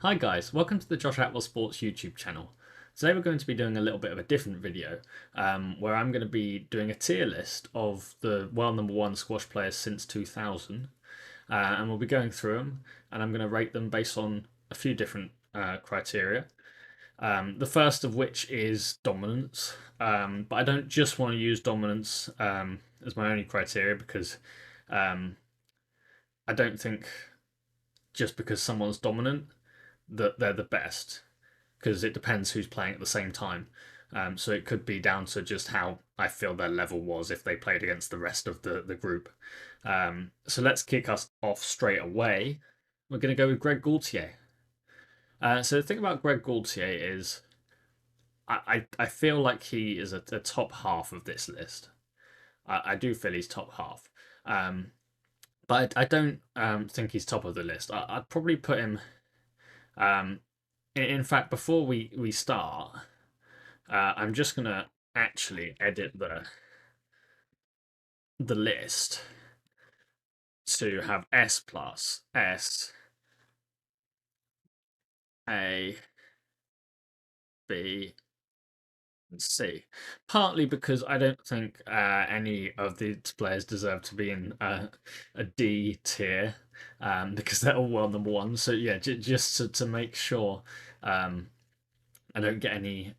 Hi guys, welcome to the Josh Attwell Sports YouTube channel. Today we're going to be doing a little bit of a different video where I'm going to be doing a tier list of the world number one squash players since 2000 and we'll be going through them and I'm going to rate them based on a few different criteria. The first of which is dominance, but I don't just want to use dominance as my only criteria because um, I don't think just because someone's dominant that they're the best because it depends who's playing at the same time. So it could be down to just how I feel their level was if they played against the rest of the group. So let's kick us off straight away. We're going to go with Greg Gaultier. So the thing about Greg Gaultier is I feel like he is a top half of this list. I do feel he's top half. Um, but I don't think he's top of the list. I'd probably put him. Um, in fact, before we start, I'm just gonna actually edit the list to have S plus S A B and C. Partly because I don't think any of these players deserve to be in a D tier because they're all world number one. So yeah, just to make sure um, I don't get any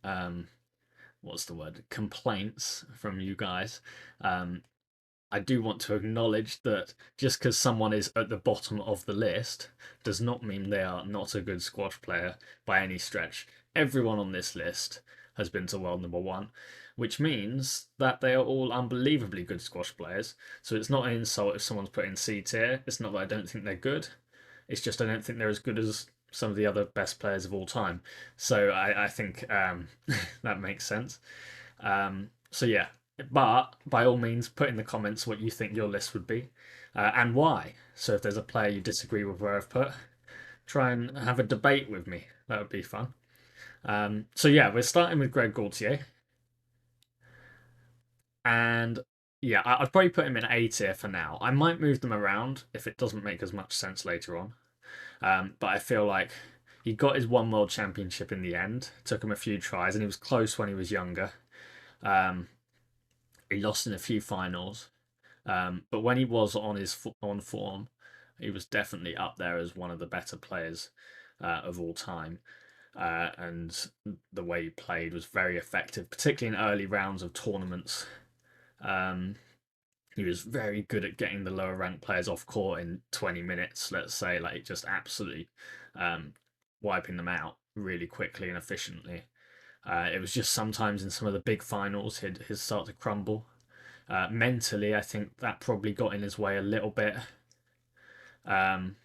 what's the word complaints from you guys. Um, I do want to acknowledge that just because someone is at the bottom of the list does not mean they are not a good squash player by any stretch. Everyone on this list has been to world number one, which means that they are all unbelievably good squash players. So it's not an insult if someone's put in C tier. It's not that I don't think they're good. It's just I don't think they're as good as some of the other best players of all time. So I think that makes sense. So yeah, but by all means, put in the comments what you think your list would be and why. So if there's a player you disagree with where I've put, try and have a debate with me. That would be fun. So yeah, we're starting with Greg Gaultier, and yeah, I'd probably put him in A tier for now. I might move them around if it doesn't make as much sense later on. But I feel like he got his one world championship in the end. Took him a few tries, and he was close when he was younger. Um, he lost in a few finals. But when he was on his on form, he was definitely up there as one of the better players of all time. And the way he played was very effective, particularly in early rounds of tournaments. Um, he was very good at getting the lower ranked players off court in 20 minutes, let's say, like just absolutely um, wiping them out really quickly and efficiently. It was just sometimes in some of the big finals he'd start to crumble. Mentally, I think that probably got in his way a little bit. Um,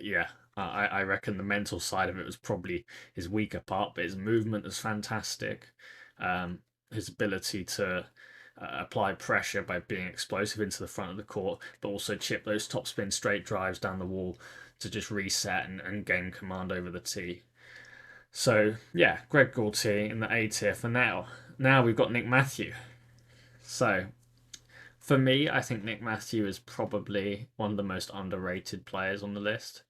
yeah, I reckon the mental side of it was probably his weaker part, but his movement was fantastic. His ability to apply pressure by being explosive into the front of the court, but also chip those topspin straight drives down the wall to just reset and gain command over the tee. So yeah, Greg Gaultier in the A tier for now. Now we've got Nick Matthew. So for me, I think Nick Matthew is probably one of the most underrated players on the list.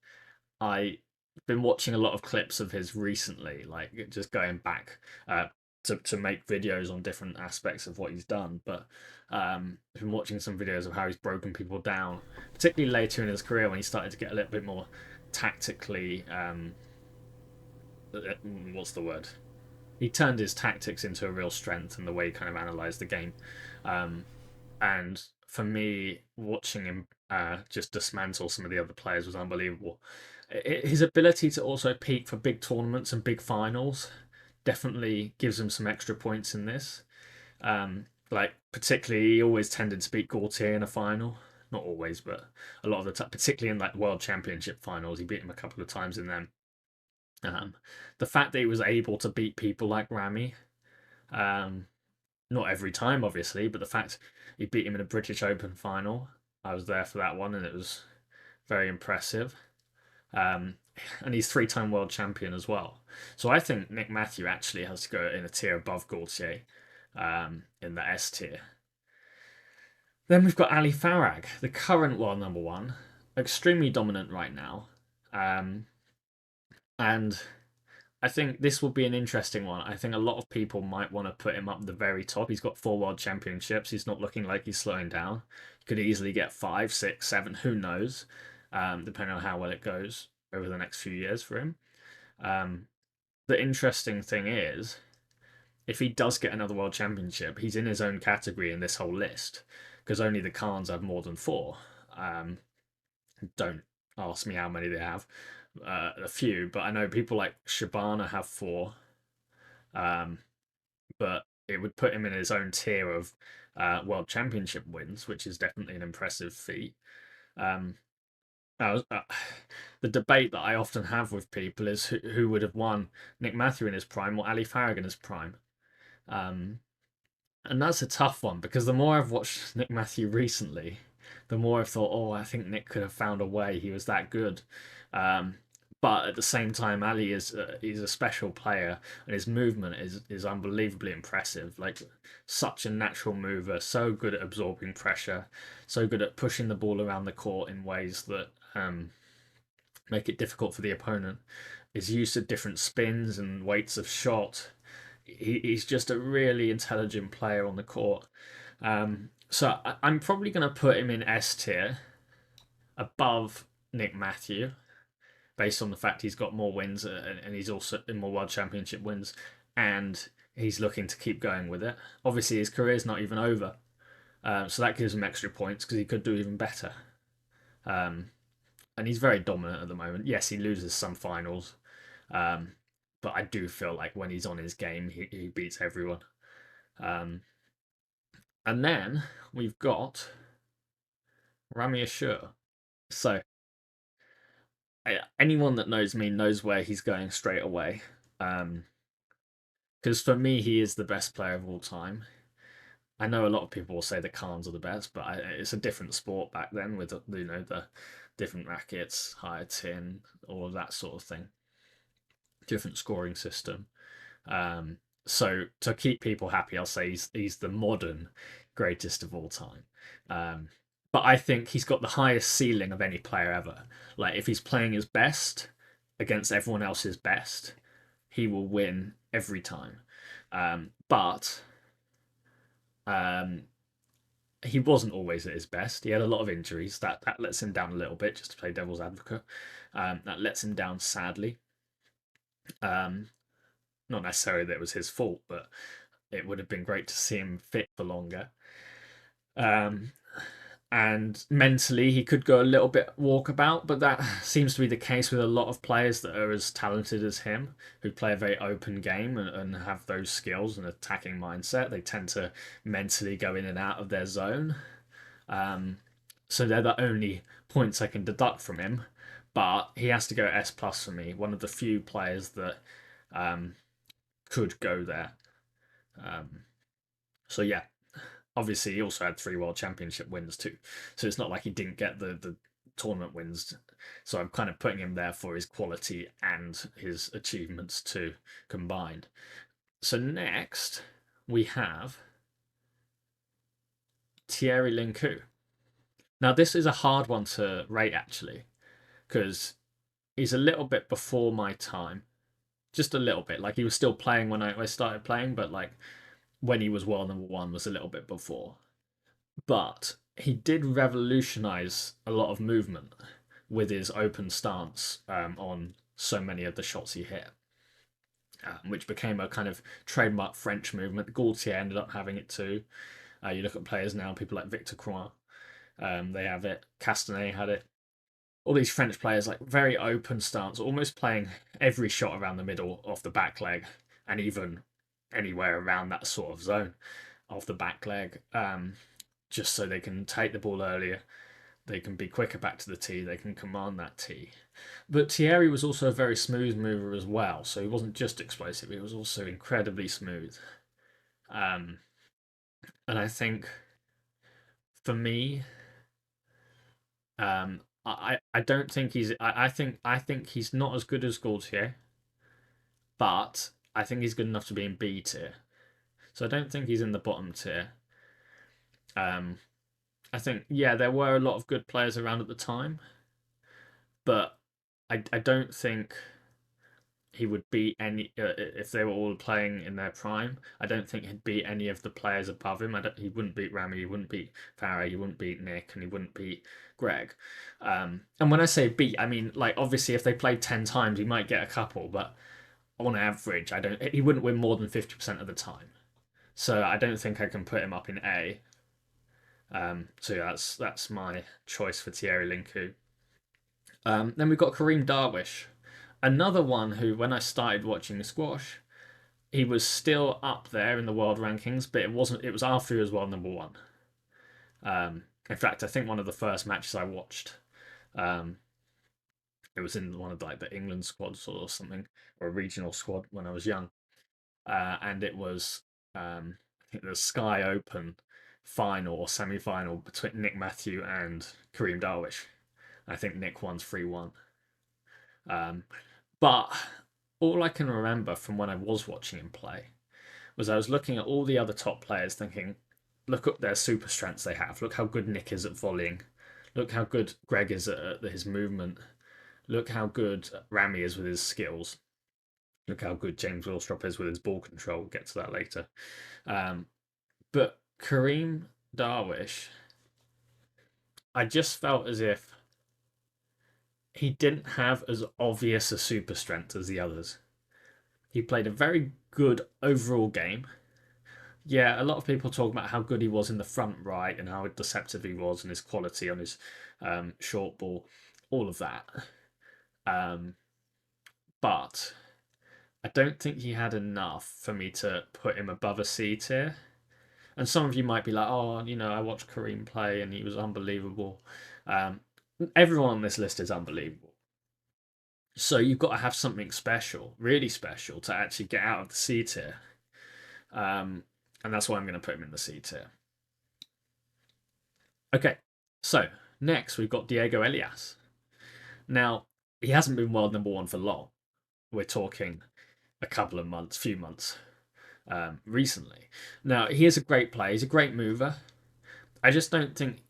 I've been watching a lot of clips of his recently, like just going back to make videos on different aspects of what he's done. But I've been watching some videos of how he's broken people down, particularly later in his career when he started to get a little bit more tactically. What's the word? He turned his tactics into a real strength and the way he kind of analysed the game. Um, and for me, watching him just dismantle some of the other players was unbelievable. His ability to also peak for big tournaments and big finals definitely gives him some extra points in this. Like particularly, he always tended to beat Gaultier in a final. Not always, but a lot of the time, particularly in like World Championship finals, he beat him a couple of times in them. Um, the fact that he was able to beat people like Ramy, um, not every time, obviously, but the fact he beat him in a British Open final, I was there for that one, and it was very impressive. Um, and he's three-time world champion as well. So I think Nick Matthew actually has to go in a tier above Gaultier in the S tier. Then we've got Ali Farag, the current world number one, extremely dominant right now. And I think this will be an interesting one. I think a lot of people might want to put him up the very top. He's got 4 world championships. He's not looking like he's slowing down. He could easily get five, six, seven. Who knows? Depending on how well it goes over the next few years for him. Um, the interesting thing is, if he does get another world championship, he's in his own category in this whole list because only the Khans have more than four. Um, don't ask me how many they have. A few, but I know people like Shabana have four. Um, but it would put him in his own tier of world championship wins, which is definitely an impressive feat. Um, the debate that I often have with people is who would have won Nick Matthew in his prime or Ali Farag in his prime. Um, and that's a tough one because the more I've watched Nick Matthew recently, the more I've thought, oh, I think Nick could have found a way. He was that good. Um, but at the same time, Ali is he's a special player, and his movement is unbelievably impressive. Like such a natural mover, so good at absorbing pressure, so good at pushing the ball around the court in ways that make it difficult for the opponent. His use of different spins and weights of shot. He's just a really intelligent player on the court. So I'm probably going to put him in S tier above Nick Matthew based on the fact he's got more wins and he's also in more world championship wins and he's looking to keep going with it. Obviously, his career's not even over, so that gives him extra points because he could do even better. Um, and he's very dominant at the moment. Yes, he loses some finals, um, but I do feel like when he's on his game, he beats everyone. Um, and then we've got Ramy Ashour. So anyone that knows me knows where he's going straight away. Because for me, he is the best player of all time. I know a lot of people will say the Khans are the best, but it's a different sport back then with the different rackets, higher tin, all of that sort of thing. Different scoring system. So to keep people happy, I'll say he's the modern greatest of all time. Um, but I think he's got the highest ceiling of any player ever. Like if he's playing his best against everyone else's best, he will win every time. But um, he wasn't always at his best. He had a lot of injuries that lets him down a little bit. Just to play devil's advocate, that lets him down sadly. Um, Not necessarily that it was his fault, but it would have been great to see him fit for longer. Um, and mentally, he could go a little bit walkabout, but that seems to be the case with a lot of players that are as talented as him, who play a very open game and have those skills and attacking mindset. They tend to mentally go in and out of their zone. Um, so they're the only points I can deduct from him. But he has to go S plus for me. One of the few players that um, could go there. Um, so yeah, obviously he also had 3 world championship wins too. So it's not like he didn't get the tournament wins. So I'm kind of putting him there for his quality and his achievements too combined. So next we have Thierry Lincou. Now this is a hard one to rate actually because he's a little bit before my time. Just a little bit. Like he was still playing when I started playing, but like when he was world number one was a little bit before. But he did revolutionize a lot of movement with his open stance on so many of the shots he hit, which became a kind of trademark French movement. Gaultier ended up having it too. You look at players now, people like Victor Croix, they have it. Castanet had it. All these French players, like very open stance, almost playing every shot around the middle of the back leg, and even anywhere around that sort of zone of the back leg. Just so they can take the ball earlier, they can be quicker back to the tee, they can command that tee. But Thierry was also a very smooth mover as well, so he wasn't just explosive, he was also incredibly smooth. Um, and I think for me, I don't think I think he's not as good as Gaultier, but I think he's good enough to be in B tier. So I don't think he's in the bottom tier. Um, I think yeah, there were a lot of good players around at the time, but I don't think he would beat any if they were all playing in their prime. I don't think he'd beat any of the players above him. He wouldn't beat Ramy, he wouldn't beat Farag, he wouldn't beat Nick, and he wouldn't beat Greg. And when I say beat, I mean like obviously if they played 10 times, he might get a couple, but on average, I don't. He wouldn't win more than 50% of the time. So I don't think I can put him up in A. So yeah, that's my choice for Thierry Lincou. Then we've got Karim Darwish, another one who, when I started watching squash, he was still up there in the world rankings, but it wasn't. It was after he was world number one. In fact, I think one of the first matches I watched, um, it was in one of like the England squads or something, or a regional squad when I was young, and it was I think the Sky Open final or semi-final between Nick Matthew and Karim Darwish. I think Nick won 3-1. Um, but all I can remember from when I was watching him play was I was looking at all the other top players thinking, look at their super strengths they have. Look how good Nick is at volleying. Look how good Greg is at his movement. Look how good Ramy is with his skills. Look how good James Willstrop is with his ball control. We'll get to that later. Um, but Kareem Darwish, I just felt as if he didn't have as obvious a super strength as the others. He played a very good overall game. Yeah, a lot of people talk about how good he was in the front right and how deceptive he was and his quality on his short ball, all of that. Um, but I don't think he had enough for me to put him above a C tier. And some of you might be like, oh, I watched Kareem play and he was unbelievable. Um, Everyone on this list is unbelievable. So you've got to have something special, really special, to actually get out of the C tier. Um, and that's why I'm going to put him in the C tier. Okay, so next we've got Diego Elias. Now, he hasn't been world number one for long. We're talking a couple of months, few months recently. Now, he is a great player. He's a great mover. I just don't think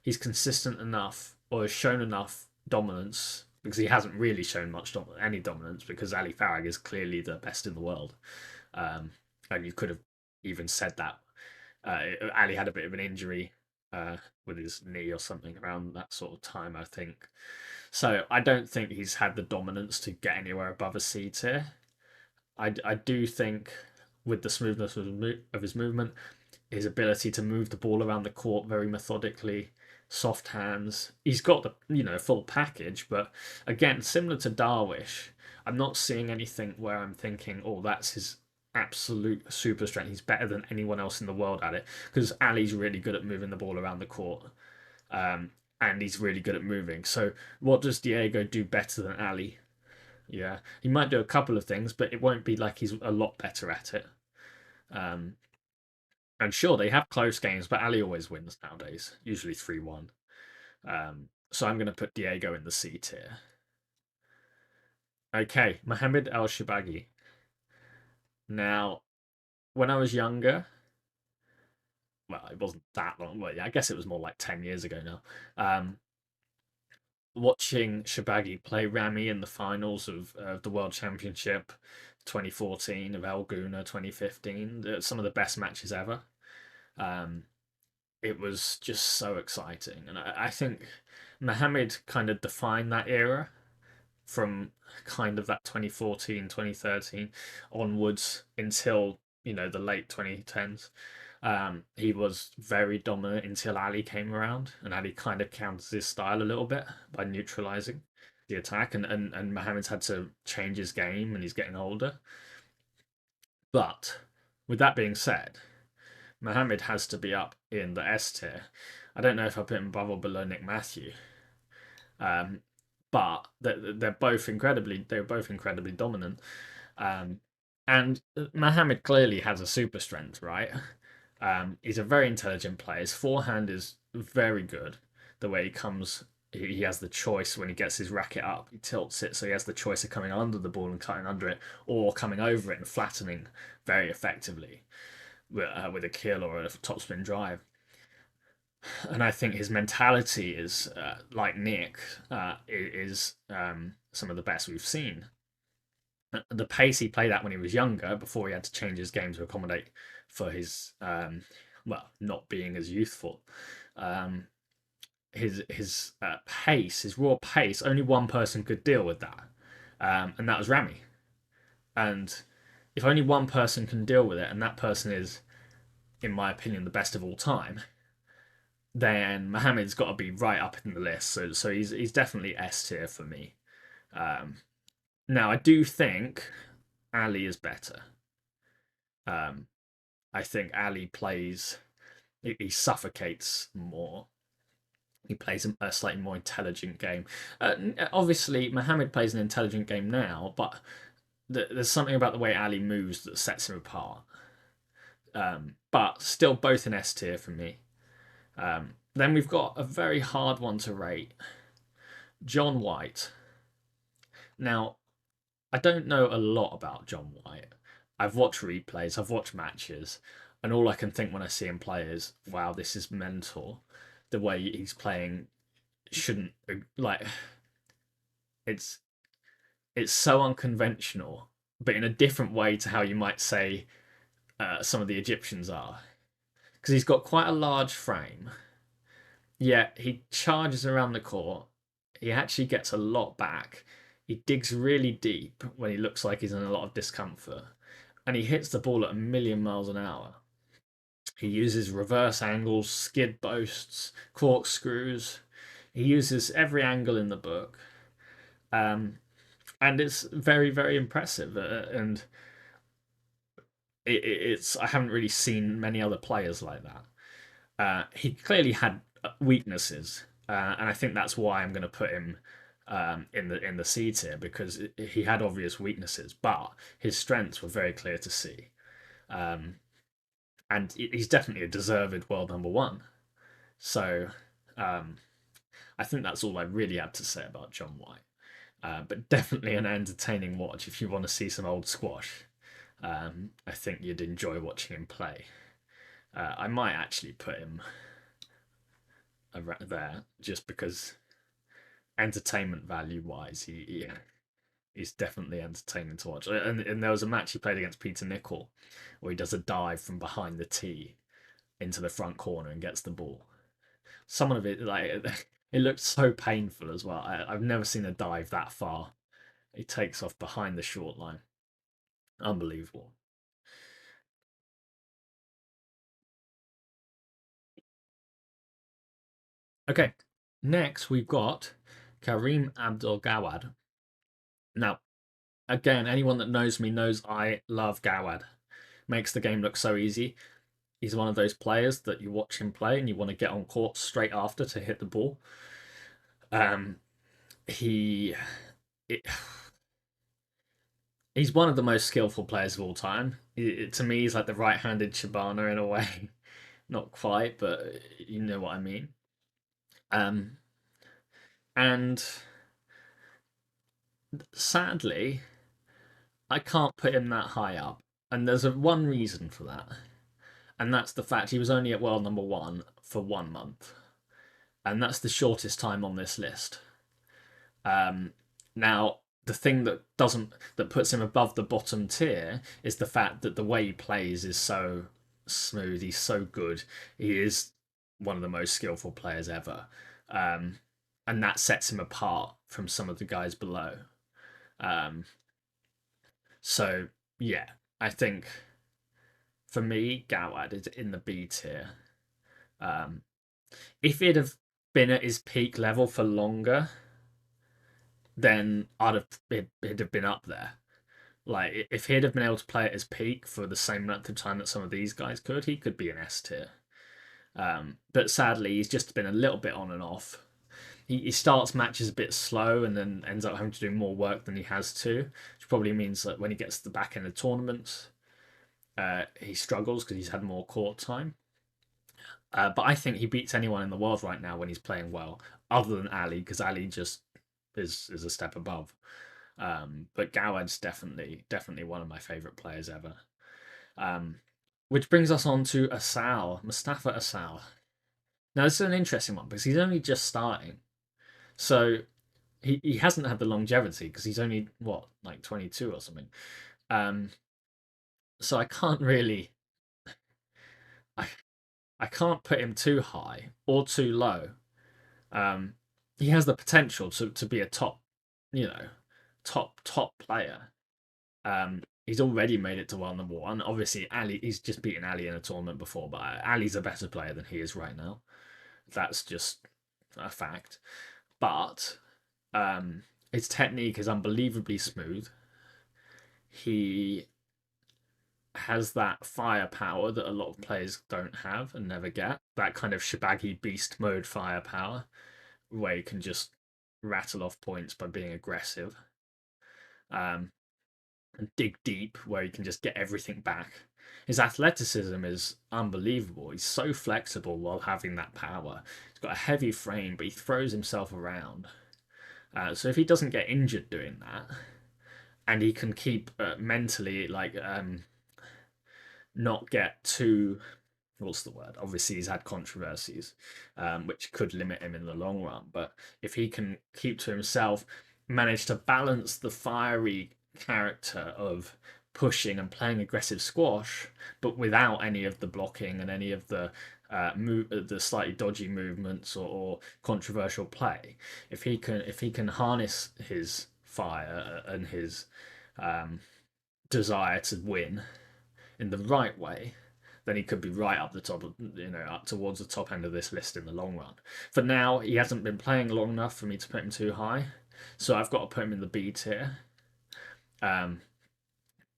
he's consistent enough or has shown enough dominance because he hasn't really shown any dominance because Ali Farag is clearly the best in the world. And you could have even said that. Ali had a bit of an injury with his knee or something around that sort of time, I think. So I don't think he's had the dominance to get anywhere above a C tier. I do think with the smoothness of his movement, his ability to move the ball around the court very methodically, soft hands. He's got the full package, but again, similar to Darwish, I'm not seeing anything where I'm thinking, oh, that's his absolute super strength. He's better than anyone else in the world at it because Ali's really good at moving the ball around the court, um, and he's really good at moving. So, what does Diego do better than Ali? Yeah, he might do a couple of things, but it won't be like he's a lot better at it. Um, and sure, they have close games, but Ali always wins nowadays, usually 3-1. So I'm going to put Diego in the C tier. Okay, Mohamed El Shorbagy. Now, when I was younger, well, it wasn't that long. Well, yeah, I guess it was more like 10 years ago now. Um, Watching Shorbagy play Ramy in the finals of the World Championship 2014, of El Guna 2015, some of the best matches ever. Um, it was just so exciting. And I think Mohamed kind of defined that era from kind of that 2014, 2013 onwards until, the late 2010s. He was very dominant until Ali came around, and Ali kind of counters his style a little bit by neutralizing the attack, and Mohamed's had to change his game, and he's getting older. But with that being said, Mohamed has to be up in the S tier. I don't know if I put him above or below Nick Matthew, um, but they're both incredibly dominant. Um, and Mohamed clearly has a super strength, right? He's a very intelligent player. His forehand is very good. The way he comes, he has the choice when he gets his racket up, he tilts it, so he has the choice of coming under the ball and cutting under it, or coming over it and flattening very effectively with a kill or a topspin drive. And I think his mentality is like Nick is some of the best we've seen. The pace he played at when he was younger, before he had to change his game to accommodate for his well, not being as youthful. Um, his pace, his raw pace, only one person could deal with that, and that was Ramy. And if only one person can deal with it, and that person is, in my opinion, the best of all time, then Mohamed's got to be right up in the list. So he's definitely S tier for me. Um, Now I do think Ali is better. Um, I think Ali plays, he suffocates more. He plays a slightly more intelligent game. Obviously, Mohamed plays an intelligent game now, but there's something about the way Ali moves that sets him apart. But still, both in S tier for me. Then we've got a very hard one to rate, John White. Now, I don't know a lot about John White. I've watched replays, I've watched matches, and all I can think when I see him play is, wow, this is mental. The way he's playing shouldn't, like, it's it's so unconventional, but in a different way to how you might say some of the Egyptians are, because he's got quite a large frame. Yet he charges around the court. He actually gets a lot back. He digs really deep when he looks like he's in a lot of discomfort, and he hits the ball at a million miles an hour. He uses reverse angles, skid boasts, corkscrews. He uses every angle in the book, um, and it's very, very impressive. And it's I haven't really seen many other players like that. He clearly had weaknesses, and I think that's why I'm going to put him in the C tier, because he had obvious weaknesses, but his strengths were very clear to see. Um, and he's definitely a deserved world number one. So um, I think that's all I really had to say about John White. But definitely an entertaining watch if you want to see some old squash. I think you'd enjoy watching him play. I might actually put him there just because entertainment value wise, he's definitely entertaining to watch. And there was a match he played against Peter Nicol where he does a dive from behind the tee into the front corner and gets the ball. Some of it, like, it looked so painful as well. I've never seen a dive that far. He takes off behind the short line. Unbelievable. Okay, next we've got Karim Abdel Gawad. Now, again, anyone that knows me knows I love Gawad. Makes the game look so easy. He's one of those players that you watch him play and you want to get on court straight after to hit the ball. Um, he, it, he's one of the most skillful players of all time. To me, he's like the right-handed Shabana in a way. Not quite, but you know what I mean. Um, and sadly, I can't put him that high up, and there's one reason for that, and that's the fact he was only at world number one for 1 month, and that's the shortest time on this list. Now, the thing that puts him above the bottom tier is the fact that the way he plays is so smooth. He's so good. He is one of the most skillful players ever, um, and that sets him apart from some of the guys below. Um, so yeah, I think for me, Gawad is in the B tier. Um, if he'd have been at his peak level for longer, then it'd have been up there. Like if he'd have been able to play at his peak for the same length of time that some of these guys could, he could be an S tier. But sadly, he's just been a little bit on and off. He starts matches a bit slow and then ends up having to do more work than he has to, which probably means that when he gets to the back end of tournaments, he struggles because he's had more court time. But I think he beats anyone in the world right now when he's playing well, other than Ali, because Ali just is a step above. But Gawad's definitely one of my favourite players ever. Um, which brings us on to Asal, Mostafa Asal. Now this is an interesting one because he's only just starting. So he hasn't had the longevity because he's only what, like 22 or something. Um, so I can't really, I I can't put him too high or too low. Um, he has the potential to be a top, you know, top player. He's already made it to world number one. Obviously, Ali, he's just beaten Ali in a tournament before, but Ali's a better player than he is right now. That's just a fact. But his technique is unbelievably smooth. He has that firepower that a lot of players don't have and never get. That kind of Shorbagy beast mode firepower, where you can just rattle off points by being aggressive. Um, and dig deep, where he can just get everything back. His athleticism is unbelievable. He's so flexible while having that power. He's got a heavy frame, but he throws himself around. So if he doesn't get injured doing that, and he can keep mentally like not get too, what's the word? Obviously, he's had controversies, which could limit him in the long run. But if he can keep to himself, manage to balance the fiery character of pushing and playing aggressive squash, but without any of the blocking and any of the the slightly dodgy movements or controversial play. If he can harness his fire and his um, desire to win in the right way, then he could be right up the top, up towards the top end of this list in the long run. For now, he hasn't been playing long enough for me to put him too high, so I've got to put him in the B tier. Um,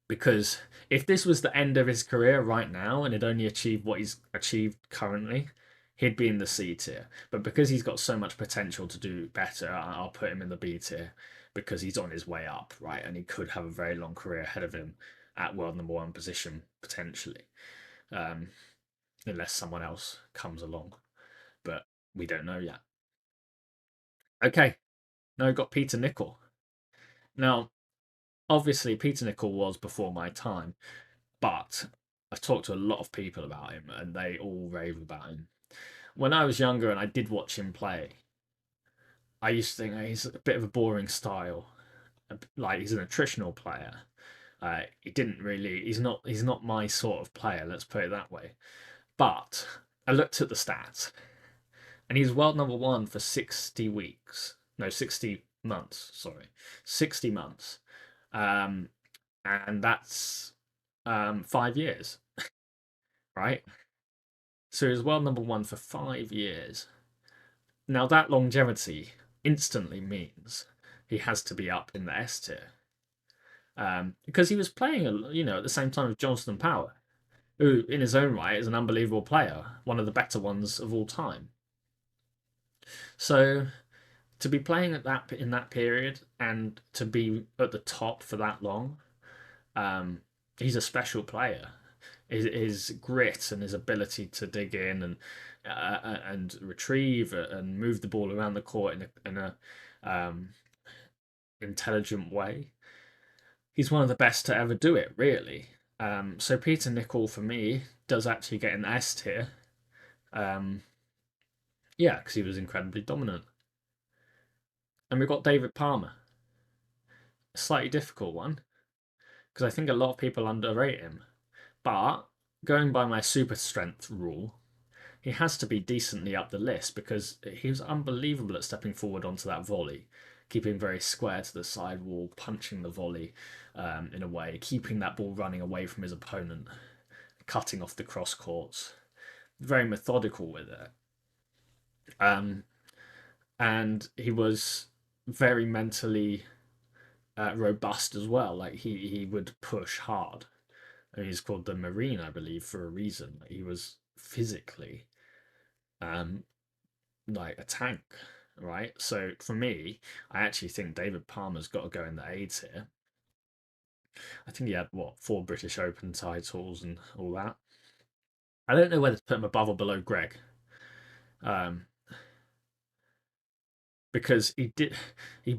because if this was the end of his career right now and had only achieved what he's achieved currently, he'd be in the C tier. But because he's got so much potential to do better, I'll put him in the B tier because he's on his way up, right? And he could have a very long career ahead of him at world number one position potentially, um, unless someone else comes along. But we don't know yet. Okay, now we've got Peter Nicol. Now, obviously, Peter Nicol was before my time, but I've talked to a lot of people about him and they all rave about him. When I was younger and I did watch him play, I used to think he's a bit of a boring style. Like he's an attritional player. He didn't really. He's not my sort of player. Let's put it that way. But I looked at the stats, and he's world number one for 60 weeks. No, 60 months. Sorry, 60 months. Um, and that's 5 years, right? So he was world number one for 5 years. Now that longevity instantly means he has to be up in the S tier. Because he was playing, at the same time as Jonathon Power, who, in his own right, is an unbelievable player, one of the better ones of all time. So to be playing at that in that period and to be at the top for that long, um, he's a special player. His grit and his ability to dig in and retrieve and move the ball around the court in a um, intelligent way. He's one of the best to ever do it, really. So Peter Nicol for me does actually get in the S tier. Um, yeah, because he was incredibly dominant. And we've got David Palmer, a slightly difficult one because I think a lot of people underrate him. But going by my super strength rule, he has to be decently up the list because he was unbelievable at stepping forward onto that volley, keeping very square to the side wall, punching the volley in a way, keeping that ball running away from his opponent, cutting off the cross courts. Very methodical with it. Um, and he was very mentally robust as well. Like he would push hard. And he's called the Marine, I believe, for a reason. He was physically um, like a tank, right? So for me, I actually think David Palmer's got to go in the A tier. I think he had what, 4 British Open titles and all that. I don't know whether to put him above or below Greg, um, because he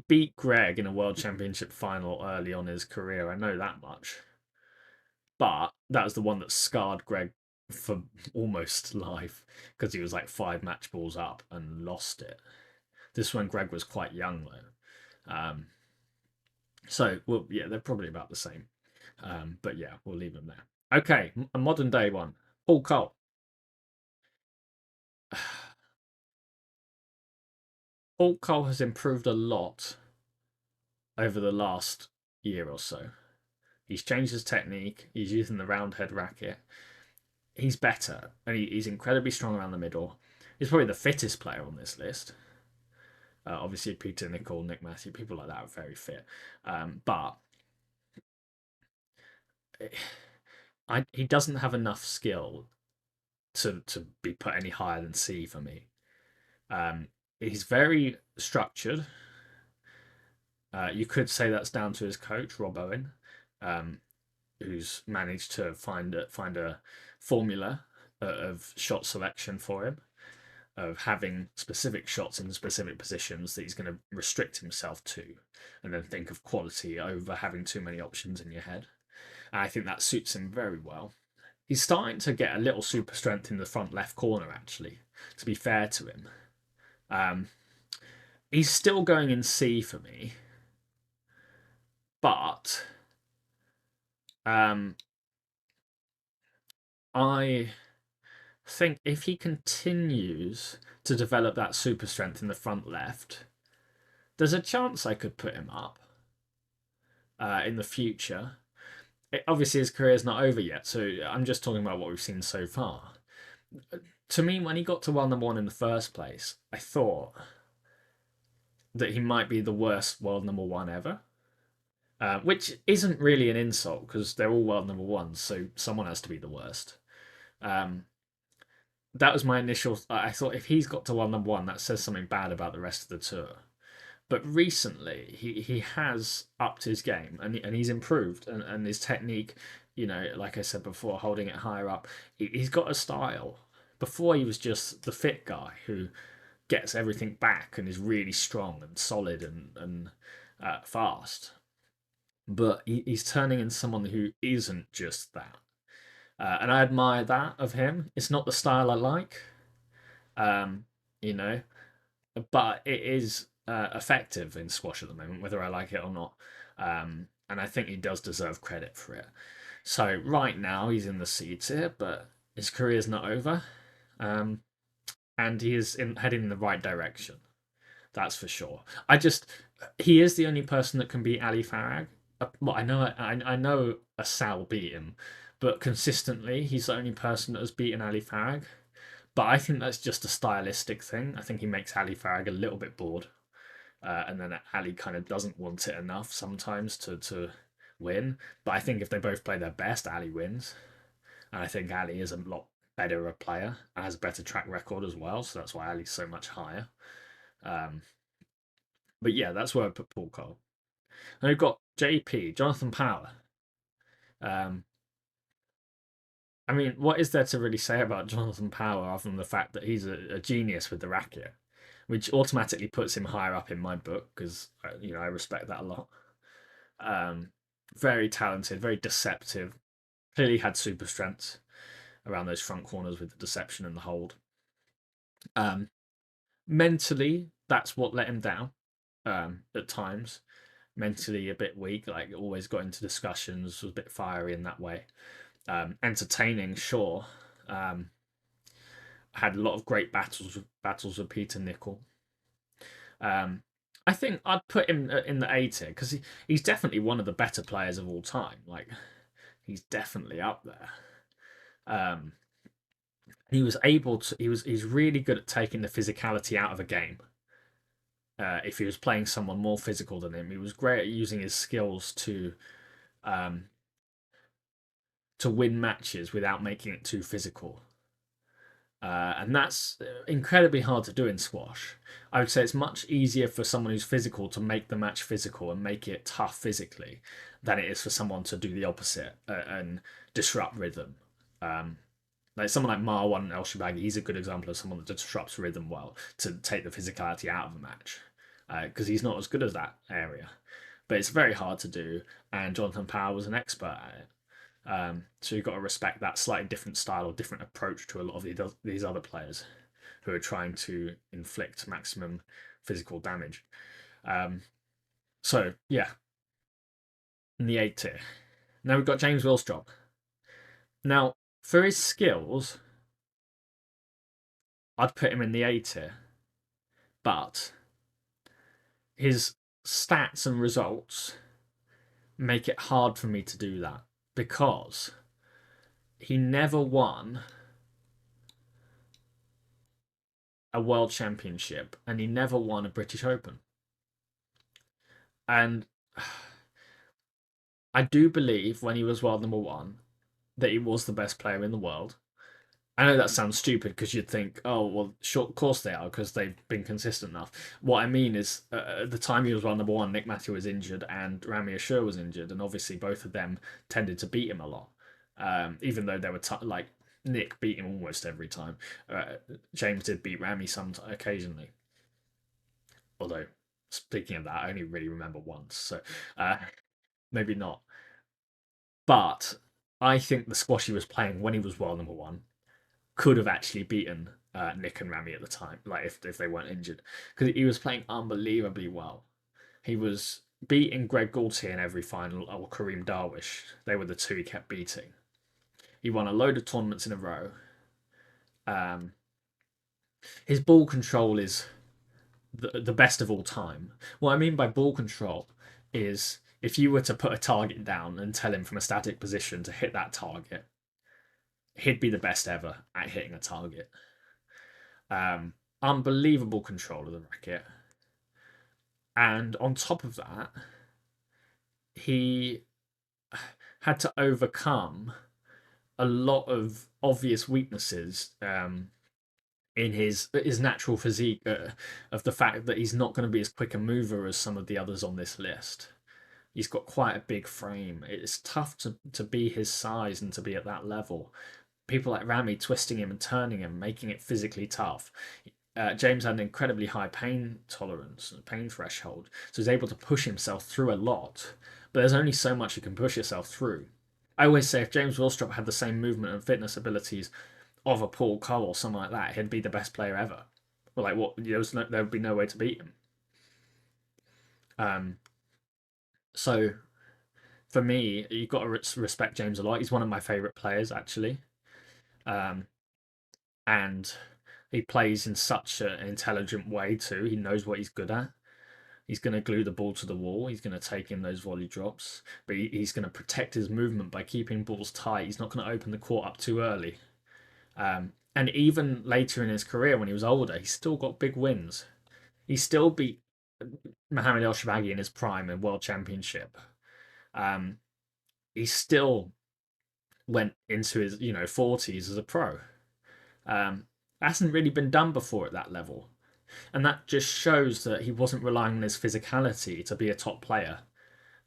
beat Greg in a World Championship final early on in his career. I know that much, but that was the one that scarred Greg for almost life because he was like 5 match balls up and lost it. This one, Greg was quite young though. Um, so, well, yeah, they're probably about the same. But yeah, we'll leave them there. Okay, a modern day one. Coll. Coll has improved a lot over the last year or so. He's changed his technique. He's using the round head racket. He's better, and he's incredibly strong around the middle. He's probably the fittest player on this list. Obviously, Peter, Nicol, Nick Matthew, people like that are very fit. But he doesn't have enough skill to be put any higher than C for me. He's very structured. You could say that's down to his coach, Rob Owen, um, who's managed to find a formula of shot selection for him, of having specific shots in specific positions that he's going to restrict himself to, and then think of quality over having too many options in your head. And I think that suits him very well. He's starting to get a little super strength in the front left corner, actually, to be fair to him. Um, he's still going in C for me, but um, I think if he continues to develop that super strength in the front left, there's a chance I could put him up in the future. Obviously, his career's not over yet, so I'm just talking about what we've seen so far. To me, when he got to world number one in the first place, I thought that he might be the worst world number one ever. Which isn't really an insult because they're all world number ones, so someone has to be the worst. Um, that was my initial. I thought if he's got to world number one, that says something bad about the rest of the tour. But recently, he has upped his game and he's improved and his technique. You know, like I said before, holding it higher up, he's got a style. Before he was just the fit guy who gets everything back and is really strong and solid and fast. But he's turning into someone who isn't just that. And I admire that of him. It's not the style I like, um, you know, but it is effective in squash at the moment, whether I like it or not. And I think he does deserve credit for it. So right now he's in the C tier, but his career's not over, um, and he is heading in the right direction. That's for sure. He is the only person that can beat Ali Farag. Well, I know Asal beat him, but consistently he's the only person that has beaten Ali Farag. But I think that's just a stylistic thing. I think he makes Ali Farag a little bit bored, and then Ali kind of doesn't want it enough sometimes to win. But I think if they both play their best, Ali wins, and I think Ali is a lot better a player and has a better track record as well. So that's why Ali's so much higher. Um, but yeah, that's where I put Paul Cole. And we've got JP, Jonathon Power. Um, I mean, what is there to really say about Jonathon Power other than the fact that he's a genius with the racket, which automatically puts him higher up in my book because I respect that a lot. Um, very talented, very deceptive. Clearly had super strength around those front corners with the deception and the hold. Um, mentally, that's what let him down at times. Mentally a bit weak, like always got into discussions, was a bit fiery in that way. Entertaining, sure. Had a lot of great battles with Peter Nicol. Um, I think I'd put him in the A tier because he's definitely one of the better players of all time. Like he's definitely up there. Um, he was able to. He's really good at taking the physicality out of a game. If he was playing someone more physical than him, he was great at using his skills um, to win matches without making it too physical. And that's incredibly hard to do in squash. I would say it's much easier for someone who's physical to make the match physical and make it tough physically than it is for someone to do the opposite and disrupt rhythm. Um, like someone like Marwan El Shorbagy, he's a good example of someone that disrupts rhythm well to take the physicality out of a match because he's not as good as that area. But it's very hard to do, and Jonathon Power was an expert at it. So you've got to respect that slightly different style or different approach to a lot of these other players who are trying to inflict maximum physical damage. Um, So yeah, in the A tier. Now we've got James Willstrop. Now for his skills, I'd put him in the A tier, but his stats and results make it hard for me to do that because he never won a world championship and he never won a British Open. And I do believe when he was world number one that he was the best player in the world. I know that sounds stupid because you'd think, oh, well, sure, of course they are because they've been consistent enough. What I mean is, at the time he was world number one, Nick Matthew was injured and Ramy Ashour was injured, and obviously both of them tended to beat him a lot. Even though they were like Nick beat him almost every time. James did beat Ramy some occasionally. Although, speaking of that, I only really remember once, so uh, maybe not. But I think the squash he was playing when he was world number one could have actually beaten Nick and Ramy at the time, like if they weren't injured, because he was playing unbelievably well. He was beating Greg Gaultier in every final, or Karim Darwish. They were the two he kept beating. He won a load of tournaments in a row. Um, his ball control is the best of all time. What I mean by ball control is if you were to put a target down and tell him from a static position to hit that target, he'd be the best ever at hitting a target. Unbelievable control of the racket. And on top of that, he had to overcome a lot of obvious weaknesses in his natural physique, of the fact that he's not going to be as quick a mover as some of the others on this list. He's got quite a big frame. It's tough to be his size and to be at that level. People like Ramy twisting him and turning him, making it physically tough. James had an incredibly high pain tolerance, pain threshold, so he's able to push himself through a lot. But there's only so much you can push yourself through. I always say if James Willstrop had the same movement and fitness abilities of a Paul Coll or someone like that, he'd be the best player ever. Well, like what? There would be no way to beat him. Um, so for me, you've got to respect James a lot. He's one of my favourite players, actually. Um, and he plays in such an intelligent way too. He knows what he's good at. He's going to glue the ball to the wall. He's going to take in those volley drops, but he's going to protect his movement by keeping balls tight. He's not going to open the court up too early. And even later in his career, when he was older, he still got big wins. He still beat Mohamed El Shorbagy in his prime in World Championship. Um, he still went into his 40s as a pro. Hasn't really been done before at that level. And that just shows that he wasn't relying on his physicality to be a top player.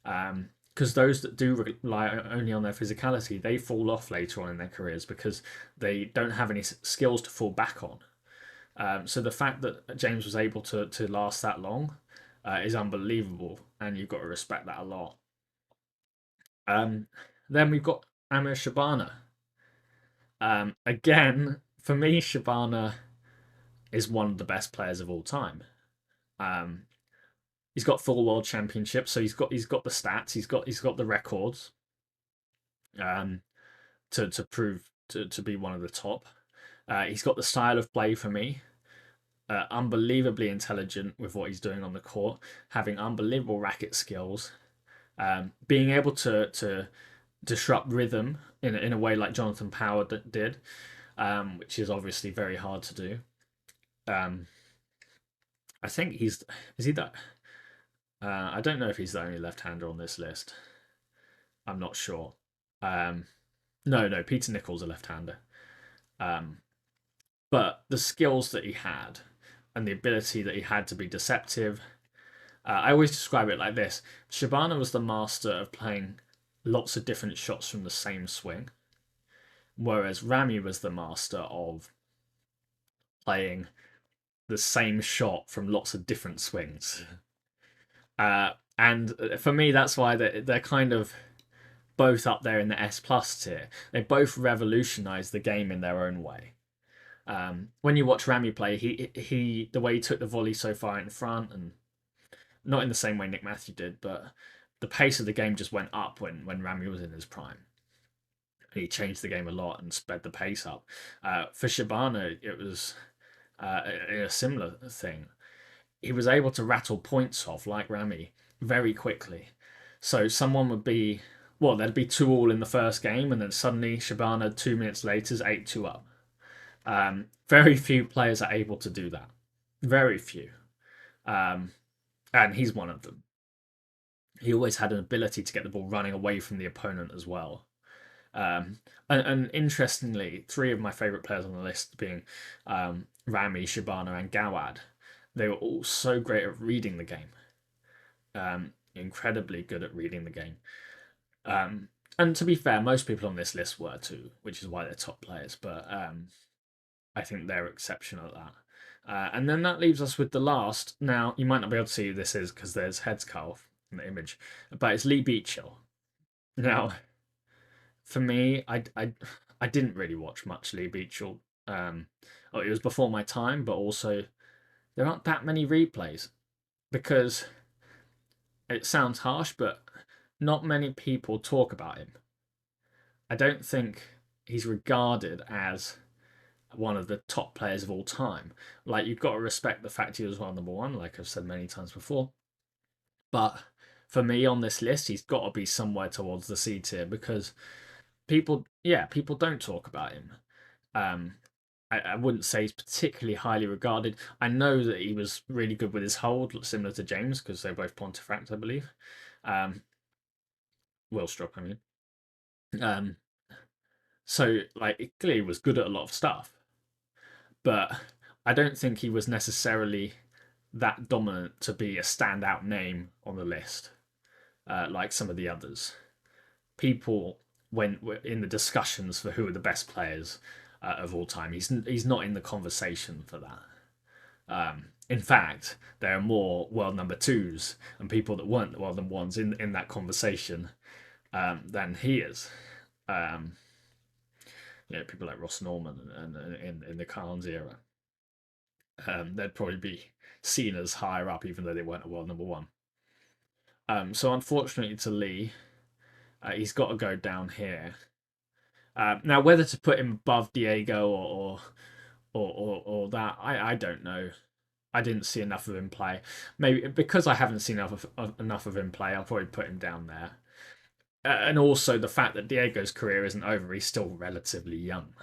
Because those that do rely only on their physicality, they fall off later on in their careers because they don't have any skills to fall back on. So the fact that James was able to last that long is unbelievable, and you've got to respect that a lot. Then we've got Amr Shabana. Again, for me, Shabana is one of the best players of all time. Um, he's got full world championships, so he's got the stats, he's got the records, um, to prove to be one of the top. He's got the style of play for me. Unbelievably intelligent with what he's doing on the court, having unbelievable racket skills, being able to disrupt rhythm in a way like Jonathon Power did, which is obviously very hard to do. Um, I think is he that I don't know if he's the only left-hander on this list. I'm not sure. Um, no, Peter Nicol's a left-hander. Um, but the skills that he had and the ability that he had to be deceptive. I always describe it like this: Shabana was the master of playing lots of different shots from the same swing, whereas Ramy was the master of playing the same shot from lots of different swings. And for me, that's why they're kind of both up there in the S plus tier. They both revolutionised the game in their own way. When you watch Ramy play, he the way he took the volley so far in front and not in the same way Nick Matthew did, but the pace of the game just went up when Ramy was in his prime. He changed the game a lot and sped the pace up. For Shabana, it was a similar thing. He was able to rattle points off like Ramy very quickly. So someone would be, well, there'd be 2-2 in the first game, and then suddenly Shabana 2 minutes later is 8-2 up. Very few players are able to do that. Very few. And he's one of them. He always had an ability to get the ball running away from the opponent as well. And interestingly, 3 of my favourite players on the list being Ramy, Shabana, and Gawad, they were all so great at reading the game. Incredibly good at reading the game. And to be fair, most people on this list were too, which is why they're top players. But I think they're exceptional at that. And then that leaves us with the last. Now, you might not be able to see who this is because there's heads cut off in the image, but it's Lee Beachill. Now, for me, I didn't really watch much Lee Beachill. It was before my time, but also there aren't that many replays because it sounds harsh, but not many people talk about him. I don't think he's regarded as one of the top players of all time. Like, you've got to respect the fact he was world number 1, like I've said many times before. But for me on this list, he's got to be somewhere towards the C tier because people don't talk about him. I wouldn't say he's particularly highly regarded. I know that he was really good with his hold, similar to James, because they're both Pontefract, I believe. Willstrop, I mean. So, like, it clearly was good at a lot of stuff. But I don't think he was necessarily that dominant to be a standout name on the list, like some of the others. People went in the discussions for who are the best players of all time. He's not in the conversation for that. In fact, there are more world number 2s and people that weren't world number 1s in that conversation than he is. People like Ross Norman and in the Carnes era. They'd probably be seen as higher up, even though they weren't a world number 1. So unfortunately to Lee, he's got to go down here. Now, whether to put him above Diego or that, I don't know. I didn't see enough of him play. Maybe because I haven't seen enough of him play, I'll probably put him down there. And also the fact that Diego's career isn't over; he's still relatively young.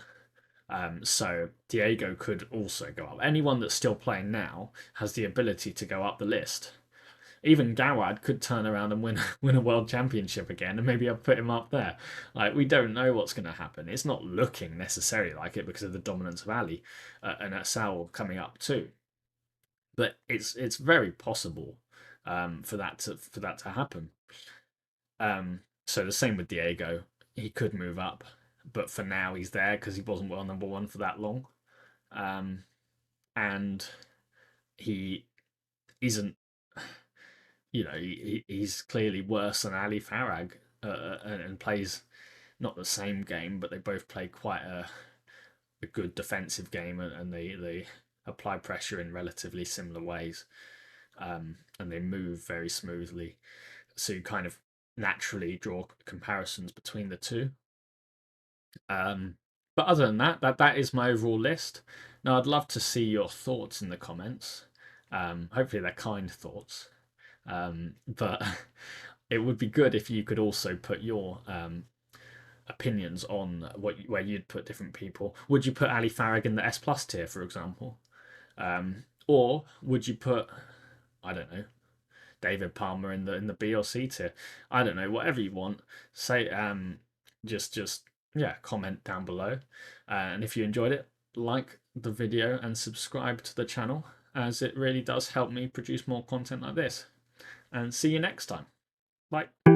So Diego could also go up. Anyone that's still playing now has the ability to go up the list. Even Gawad could turn around and win a world championship again, and maybe I'll put him up there. Like, we don't know what's going to happen. It's not looking necessarily like it because of the dominance of Ali and Asal coming up too. But it's very possible for that to happen. So the same with Diego. He could move up, but for now he's there because he wasn't world number 1 for that long, and he isn't. He's clearly worse than Ali Farag and plays not the same game, but they both play quite a good defensive game and they apply pressure in relatively similar ways, and they move very smoothly. So you kind of naturally draw comparisons between the two. But other than that is my overall list. Now, I'd love to see your thoughts in the comments. Hopefully they're kind thoughts. But it would be good if you could also put your opinions on where you'd put different people. Would you put Ali Farag in the S plus tier, for example, or would you put, I don't know, David Palmer in the B or C tier? I don't know, whatever you want. Say just comment down below, and if you enjoyed it, like the video and subscribe to the channel, as it really does help me produce more content like this. And see you next time. Bye.